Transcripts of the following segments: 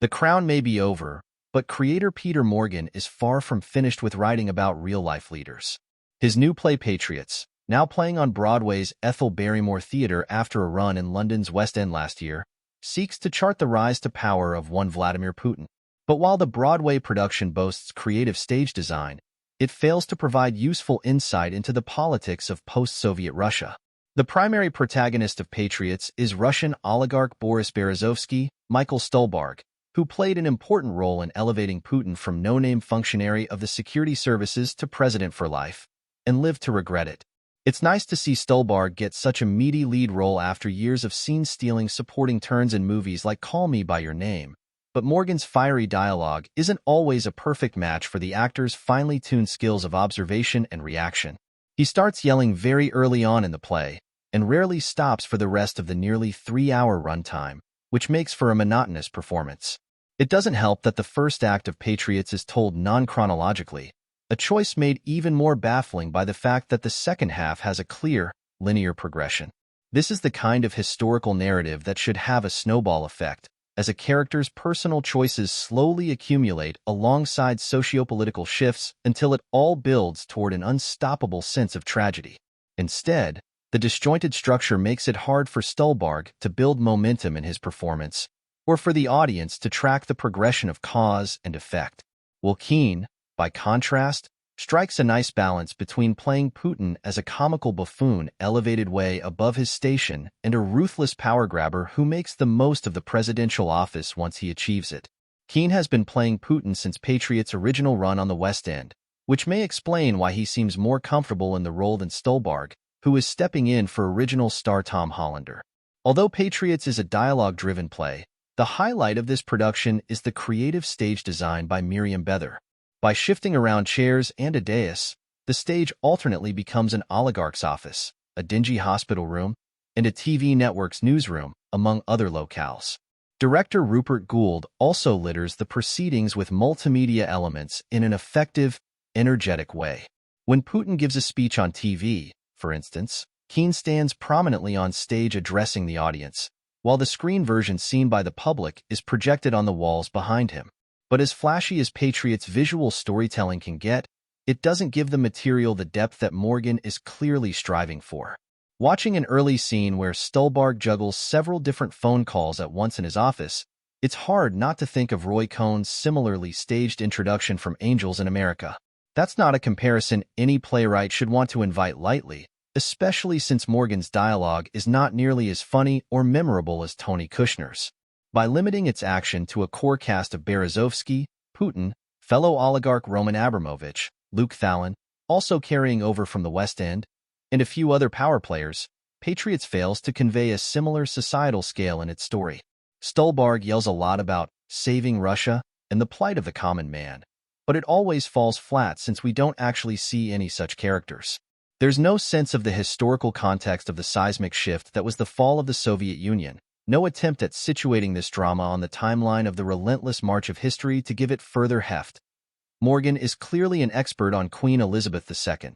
The crown may be over, but creator Peter Morgan is far from finished with writing about real-life leaders. His new play Patriots, now playing on Broadway's Ethel Barrymore Theatre after a run in London's West End last year, seeks to chart the rise to power of one Vladimir Putin. But while the Broadway production boasts creative stage design, it fails to provide useful insight into the politics of post-Soviet Russia. The primary protagonist of Patriots is Russian oligarch Boris Berezovsky, Michael Stuhlbarg, who played an important role in elevating Putin from no-name functionary of the security services to president for life, and lived to regret it. It's nice to see Stuhlbarg get such a meaty lead role after years of scene-stealing supporting turns in movies like Call Me by Your Name, but Morgan's fiery dialogue isn't always a perfect match for the actor's finely tuned skills of observation and reaction. He starts yelling very early on in the play, and rarely stops for the rest of the nearly 3-hour runtime, which makes for a monotonous performance. It doesn't help that the first act of Patriots is told non-chronologically, a choice made even more baffling by the fact that the second half has a clear, linear progression. This is the kind of historical narrative that should have a snowball effect, as a character's personal choices slowly accumulate alongside sociopolitical shifts until it all builds toward an unstoppable sense of tragedy. Instead, the disjointed structure makes it hard for Stuhlbarg to build momentum in his performance, or for the audience to track the progression of cause and effect. Will Keane, by contrast, strikes a nice balance between playing Putin as a comical buffoon elevated way above his station and a ruthless power grabber who makes the most of the presidential office once he achieves it. Keane has been playing Putin since Patriots' original run on the West End, which may explain why he seems more comfortable in the role than Stuhlbarg, who is stepping in for original star Tom Hollander. Although Patriots is a dialogue-driven play, the highlight of this production is the creative stage design by Miriam Bether. By shifting around chairs and a dais, the stage alternately becomes an oligarch's office, a dingy hospital room, and a TV network's newsroom, among other locales. Director Rupert Gould also litters the proceedings with multimedia elements in an effective, energetic way. When Putin gives a speech on TV, for instance, Keane stands prominently on stage addressing the audience, while the screen version seen by the public is projected on the walls behind him. But as flashy as Patriots' visual storytelling can get, it doesn't give the material the depth that Morgan is clearly striving for. Watching an early scene where Stuhlbarg juggles several different phone calls at once in his office, it's hard not to think of Roy Cohn's similarly staged introduction from Angels in America. That's not a comparison any playwright should want to invite lightly, especially since Morgan's dialogue is not nearly as funny or memorable as Tony Kushner's. By limiting its action to a core cast of Berezovsky, Putin, fellow oligarch Roman Abramovich, Luke Thalen, also carrying over from the West End, and a few other power players, Patriots fails to convey a similar societal scale in its story. Stuhlbarg yells a lot about saving Russia and the plight of the common man, but it always falls flat since we don't actually see any such characters. There's no sense of the historical context of the seismic shift that was the fall of the Soviet Union, no attempt at situating this drama on the timeline of the relentless march of history to give it further heft. Morgan is clearly an expert on Queen Elizabeth II.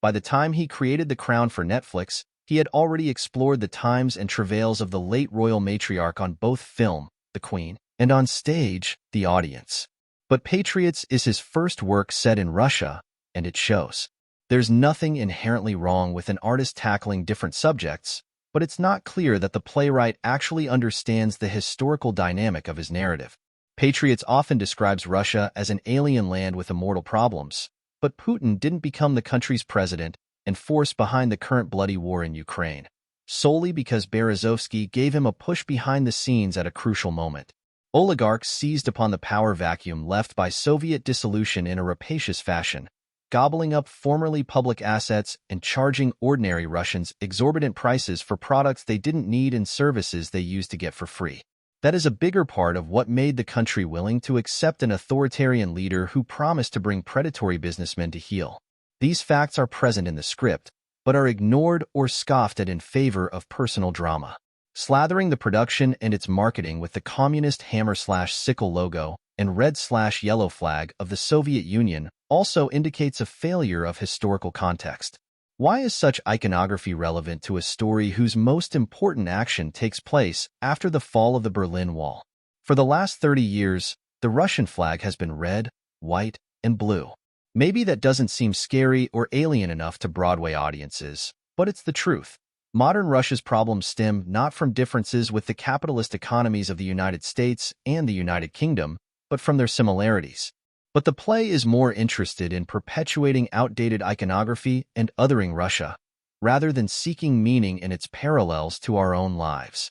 By the time he created The Crown for Netflix, he had already explored the times and travails of the late royal matriarch on both film, The Queen, and on stage, the audience. But Patriots is his first work set in Russia, and it shows. There's nothing inherently wrong with an artist tackling different subjects, but it's not clear that the playwright actually understands the historical dynamic of his narrative. Patriots often describes Russia as an alien land with immortal problems, but Putin didn't become the country's president and force behind the current bloody war in Ukraine, solely because Berezovsky gave him a push behind the scenes at a crucial moment. Oligarchs seized upon the power vacuum left by Soviet dissolution in a rapacious fashion, gobbling up formerly public assets and charging ordinary Russians exorbitant prices for products they didn't need and services they used to get for free. That is a bigger part of what made the country willing to accept an authoritarian leader who promised to bring predatory businessmen to heel. These facts are present in the script, but are ignored or scoffed at in favor of personal drama. Slathering the production and its marketing with the communist hammer/sickle logo and red/yellow flag of the Soviet Union also indicates a failure of historical context. Why is such iconography relevant to a story whose most important action takes place after the fall of the Berlin Wall? For the last 30 years, the Russian flag has been red, white, and blue. Maybe that doesn't seem scary or alien enough to Broadway audiences, but it's the truth. Modern Russia's problems stem not from differences with the capitalist economies of the United States and the United Kingdom, but from their similarities. But the play is more interested in perpetuating outdated iconography and othering Russia, rather than seeking meaning in its parallels to our own lives.